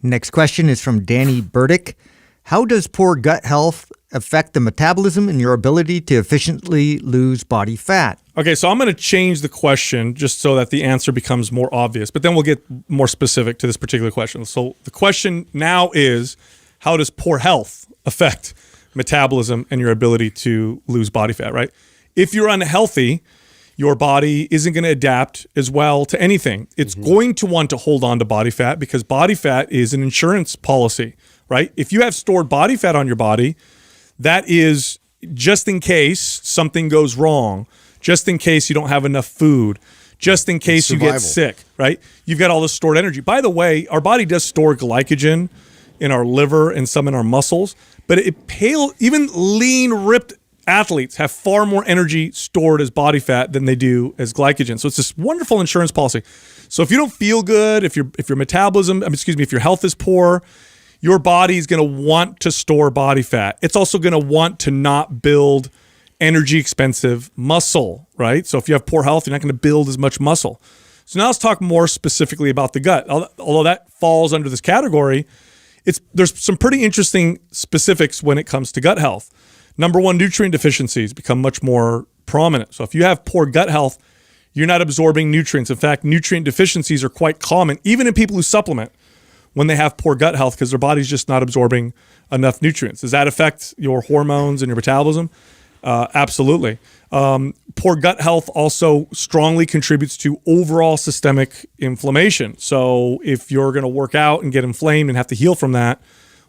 Next question is from Danny Burdick. How does poor gut health affect the metabolism and your ability to efficiently lose body fat? Okay, so I'm going to change the question just so that the answer becomes more obvious, but then we'll get more specific to this particular question. So the question now is, how does poor health affect metabolism and your ability to lose body fat, right? If you're unhealthy, your body isn't going to adapt as well to anything. It's going to want to hold on to body fat because body fat is an insurance policy, right? If you have stored body fat on your body, that is just in case something goes wrong, just in case you don't have enough food, just in case you get sick, right? You've got all this stored energy. By the way, our body does store glycogen in our liver and some in our muscles, but even lean, ripped athletes have far more energy stored as body fat than they do as glycogen. So it's this wonderful insurance policy. So if you don't feel good, if your metabolism, if your health is poor, your body is going to want to store body fat. It's also going to want to not build energy expensive muscle, right? So if you have poor health, you're not going to build as much muscle. So now let's talk more specifically about the gut. Although that falls under this category, there's some pretty interesting specifics when it comes to gut health. Number one, nutrient deficiencies become much more prominent. So if you have poor gut health, you're not absorbing nutrients. In fact, nutrient deficiencies are quite common, even in people who supplement when they have poor gut health because their body's just not absorbing enough nutrients. Does that affect your hormones and your metabolism? Absolutely. Poor gut health also strongly contributes to overall systemic inflammation. So if you're going to work out and get inflamed and have to heal from that,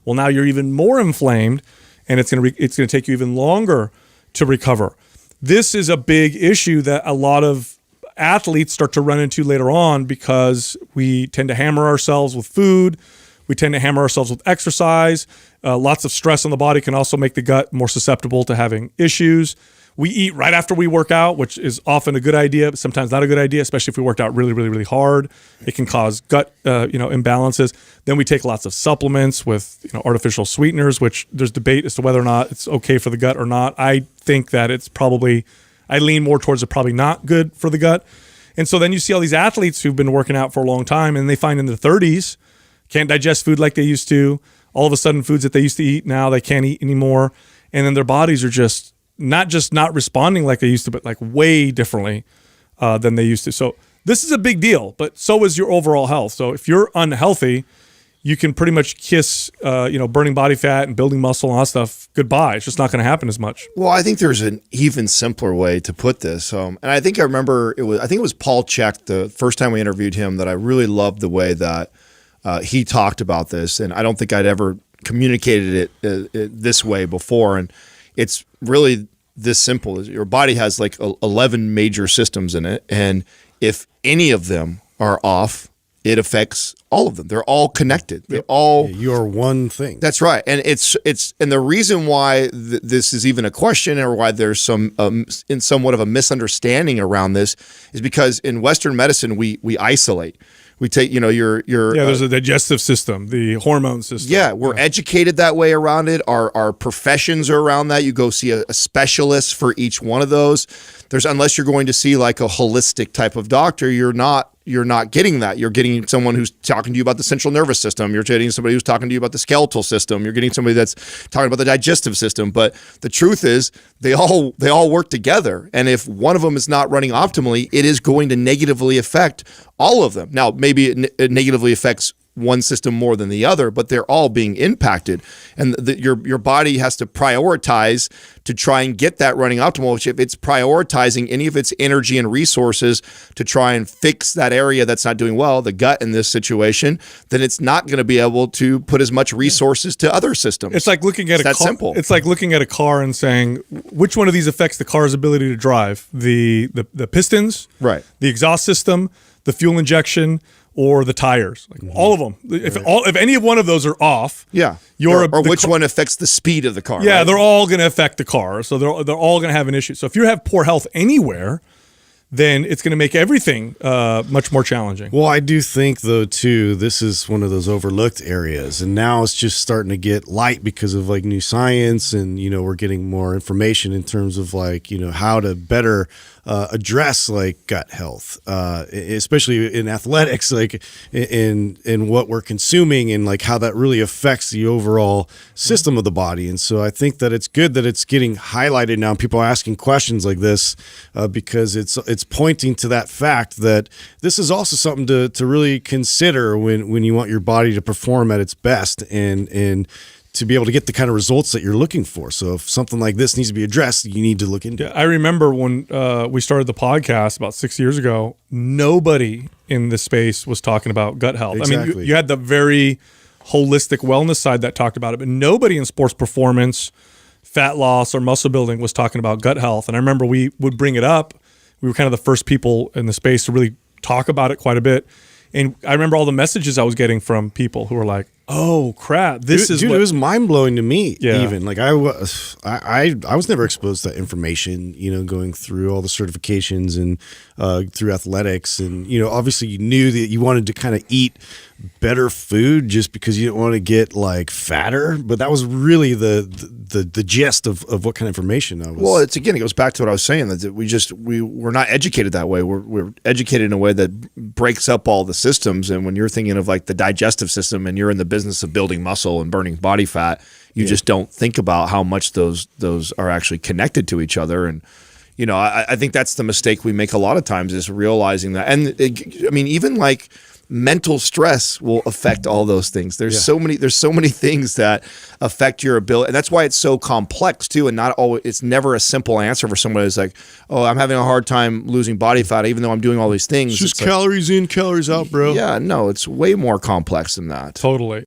well, now you're even more inflamed, and it's going to take you even longer to recover. This is a big issue that a lot of athletes start to run into later on because we tend to hammer ourselves with food. We tend to hammer ourselves with exercise. Lots of stress on the body can also make the gut more susceptible to having issues. We eat right after we work out, which is often a good idea, but sometimes not a good idea, especially if we worked out really, really, really hard. It can cause gut imbalances. Then we take lots of supplements with artificial sweeteners, which there's debate as to whether or not it's okay for the gut or not. I think that I lean more towards it probably not good for the gut. And so then you see all these athletes who've been working out for a long time and they find in their 30s, can't digest food like they used to. All of a sudden, foods that they used to eat now they can't eat anymore. And then their bodies are just not responding like they used to, but like way differently than they used to. So this is a big deal, but so is your overall health. So if you're unhealthy, you can pretty much kiss, burning body fat and building muscle and all that stuff goodbye. It's just not going to happen as much. Well, I think there's an even simpler way to put this. And I think I remember it was Paul Chek, the first time we interviewed him, that I really loved the way that he talked about this. And I don't think I'd ever communicated it this way before. And it's really this simple. Your body has like 11 major systems in it. And if any of them are off, it affects all of them. They're all connected. You're one thing. That's right. And and the reason why this is even a question, or why there's somewhat of a misunderstanding around this, is because in Western medicine we isolate. We take, there's a digestive system, the hormone system. Yeah, we're educated that way around it. Our professions are around that. You go see a specialist for each one of those. Unless you're going to see like a holistic type of doctor, you're not getting that. You're getting someone who's talking to you about the central nervous system. You're getting somebody who's talking to you about the skeletal system. You're getting somebody that's talking about the digestive system. But the truth is, they all work together. And if one of them is not running optimally, it is going to negatively affect all of them. Now, maybe it negatively affects one system more than the other, but they're all being impacted. And your body has to prioritize to try and get that running optimal, which if it's prioritizing any of its energy and resources to try and fix that area that's not doing well, the gut in this situation, then it's not going to be able to put as much resources to other systems. It's like looking at a car. Simple. It's like looking at a car and saying, which one of these affects the car's ability to drive? The pistons, right? The exhaust system, the fuel injection, or the tires, all of them. If any of one of those are off, or which one affects the speed of the car? Yeah, right? They're all going to affect the car, so they're all going to have an issue. So if you have poor health anywhere, then it's going to make everything much more challenging. Well, I do think, though, too, this is one of those overlooked areas. And now it's just starting to get light because of like new science, and, we're getting more information in terms of like, how to better address like gut health, especially in athletics, like in what we're consuming and like how that really affects the overall system of the body. And so I think that it's good that it's getting highlighted now. People are asking questions like this because it's pointing to that fact that this is also something to really consider when you want your body to perform at its best and to be able to get the kind of results that you're looking for. So if something like this needs to be addressed, you need to look into it. I remember when we started the podcast about 6 years ago, nobody in this space was talking about gut health. I mean, Exactly. you had the very holistic wellness side that talked about it, but nobody in sports performance, fat loss, or muscle building was talking about gut health. And I remember we would bring it up. We were kind of the first people in the space to really talk about it quite a bit. And I remember all the messages I was getting from people who were like, "Oh crap, this is Dude, what." it was mind blowing to me. Yeah. Even like I was never exposed to that information. Going through all the certifications and through athletics, and obviously you knew that you wanted to kind of eat better food just because you didn't want to get like fatter. But that was really the gist of what kind of information I was. Well, it goes back to what I was saying, that we're not educated that way. We're educated in a way that breaks up all the systems. And when you're thinking of like the digestive system and you're in the business of building muscle and burning body fat, you just don't think about how much those are actually connected to each other. And I think that's the mistake we make a lot of times, is realizing that. And even like mental stress will affect all those things. There's so many things that affect your ability, and that's why it's so complex too. And not always, it's never a simple answer for someone who's like, "Oh, I'm having a hard time losing body fat, even though I'm doing all these things." it's just It's like, calories in, calories out, bro. yeah, no, it's way more complex than that. Totally.